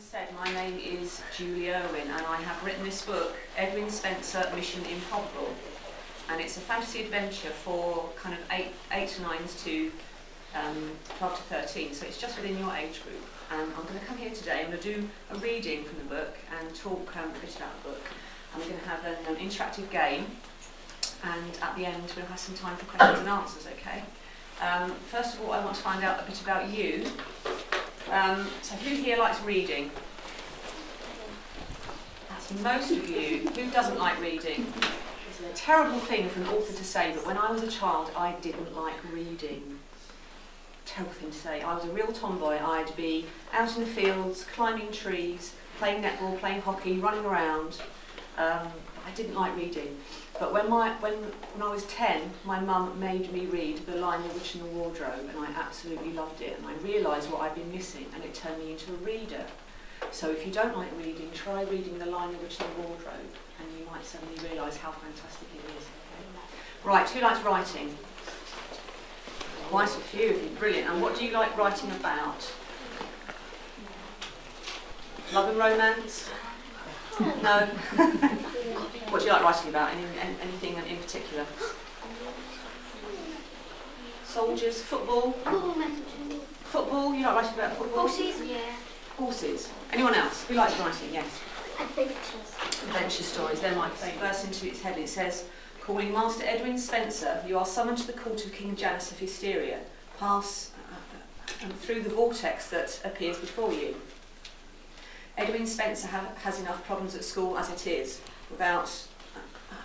said, my name is D Irwin, and I have written this book, Edwin Spencer, Mission Improbable, and it's a fantasy adventure for kind of 8 to 9s to 12 to 13, so it's just within your age group. And I'm going to come here today, I'm going to do a reading from the book and talk a bit about the book. And we're going to have an interactive game, and at the end we'll have some time for questions and answers, okay? First of all, I want to find out a bit about you. So who here likes reading? That's most of you. Who doesn't like reading? It's a terrible thing for an author to say, but when I was a child I didn't like reading. Terrible thing to say. I was a real tomboy. I'd be out in the fields, climbing trees, playing netball, playing hockey, running around. I didn't like reading. But when I was 10, my mum made me read The Lion, the Witch and the Wardrobe, and I absolutely loved it. And I realised what I'd been missing, and it turned me into a reader. So if you don't like reading, try reading The Lion, the Witch and the Wardrobe, and you might suddenly realise how fantastic it is. Okay? Right, who likes writing? Quite a few of you, brilliant. And what do you like writing about? Love and romance? No? What do you like writing about? Anything in particular? Soldiers? Football? Football? You like writing about football? Horses? Yeah. Horses. Anyone else? Who likes writing? Yes. Adventures. Adventure stories. They're my favourite. Burst into its head. It says, calling Master Edwin Spencer, you are summoned to the court of King Janus of Hysteria. Pass through the vortex that appears before you. Edwin Spencer has enough problems at school as it is, without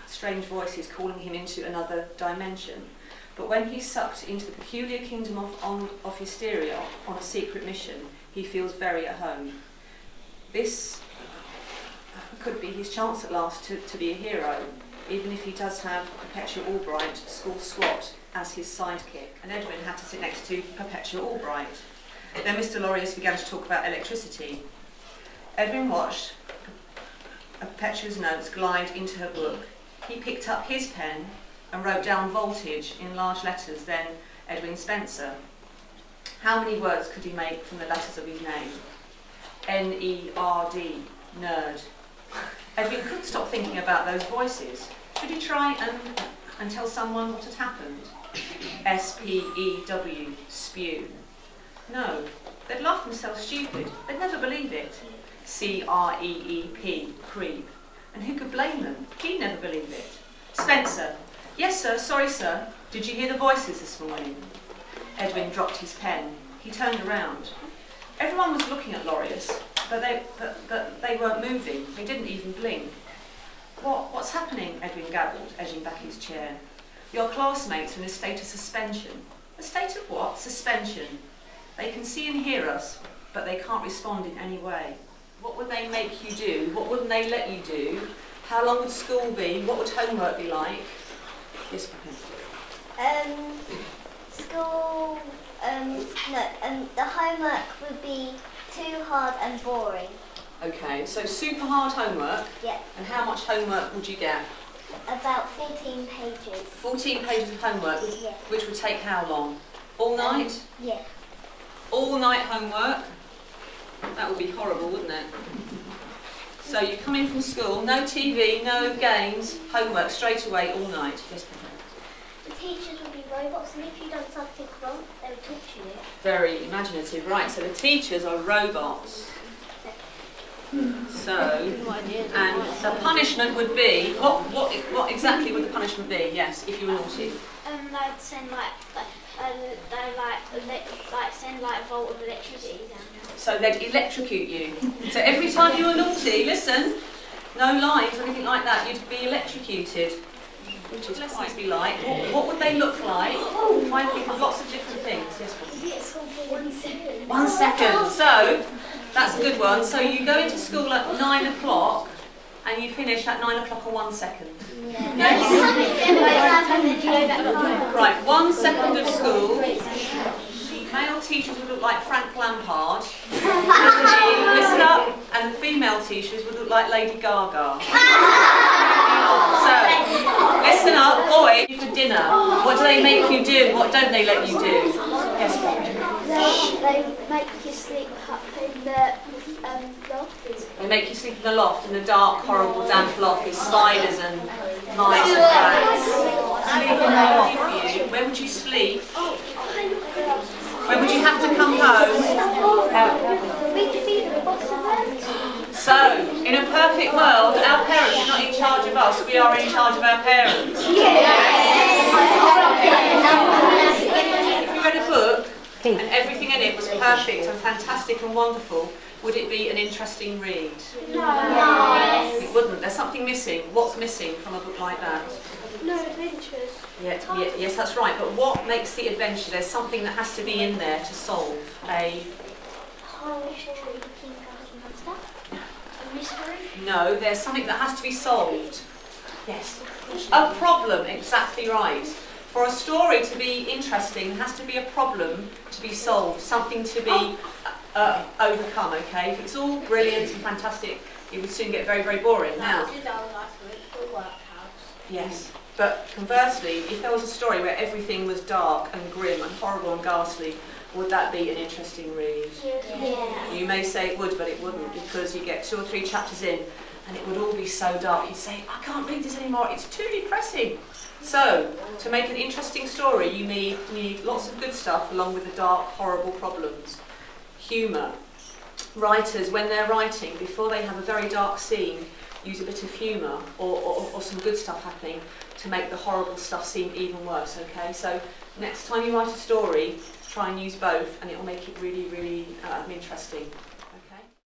strange voices calling him into another dimension. But when he's sucked into the peculiar kingdom of Hysteria on a secret mission, he feels very at home. This could be his chance at last to be a hero, even if he does have Perpetua Albright, school squat, as his sidekick. And Edwin had to sit next to Perpetua Albright. Then Mr. Laureus began to talk about electricity. Edwin watched Perpetua's notes glide into her book. He picked up his pen and wrote down voltage in large letters, then Edwin Spencer. How many words could he make from the letters of his name? N-E-R-D, nerd. Edwin couldn't stop thinking about those voices. Should he try and tell someone what had happened? S-P-E-W, spew. No, they'd laugh themselves stupid. They'd never believe it. C-R-E-E-P, creep. And who could blame them? He'd never believe it. Spencer. Yes, sir, sorry, sir. Did you hear the voices this morning? Edwin dropped his pen. He turned around. Everyone was looking at Laureus, but they weren't moving. They didn't even blink. What's happening? Edwin gabbled, edging back his chair. Your classmates are in a state of suspension. A state of what? Suspension. They can see and hear us, but they can't respond in any way. What would they make you do? What wouldn't they let you do? How long would school be? What would homework be like? Yes, Papa. School, the homework would be too hard and boring. Okay, so super hard homework. Yeah. And how much homework would you get? About 14 pages. 14 pages of homework, Yeah. Which would take how long? All night? Yeah. All night homework? That would be horrible, wouldn't it? So you come in from school, no TV, no games, homework straight away, all night. Yes, Papa. The teachers would be robots, and if you done something wrong, they would talk to you. Very imaginative, right? So the teachers are robots. So, and the punishment would be, what exactly would the punishment be? Yes, if you were naughty. They'd send send a volt of electricity down. So they'd electrocute you. So every time you were naughty, listen, no lines or anything like that, you'd be electrocuted. Which is lessons be like. What would they look like? I think of lots of different things. Yes, Be at school for 1 second. 1 second. So that's a good one. So you go into school at 9 o'clock and you finish at 9 o'clock or 1 second. Yeah. Yes? Right, 1 second of school. Male teachers would look like Frank Lampard. Listen up. And the female teachers would look like Lady Gaga. So, listen up, boys, for dinner. What do they make you do? What don't they let you do? Yes, Bobby. They make you sleep up in the loft. They make you sleep in the loft, in the dark, horrible, damp loft with spiders and mice and rats. Sleep in the loft for you. When would you sleep? When would you have to come home? So, in a perfect world, our parents are not in charge of us, we are in charge of our parents. If you read a book and everything in it was perfect and fantastic and wonderful, would it be an interesting read? No. It wouldn't. There's something missing. What's missing from a book like that? No adventures. Yes, that's right. But what makes the adventure? There's something that has to be in there to solve a... No, there's something that has to be solved. Yes. A problem, exactly right. For a story to be interesting, there has to be a problem to be solved, something to be overcome, okay? If it's all brilliant and fantastic, it would soon get very, very boring. Now, yes, but conversely, if there was a story where everything was dark and grim and horrible and ghastly, would that be an interesting read? Yeah. You may say it would, but it wouldn't, because you get 2 or 3 chapters in and it would all be so dark. You'd say, I can't read this anymore, it's too depressing. So, to make an interesting story, you need lots of good stuff along with the dark, horrible problems. Humour. Writers, when they're writing, before they have a very dark scene, use a bit of humour or some good stuff happening to make the horrible stuff seem even worse, okay? So, next time you write a story, try and use both and it will make it really, really interesting.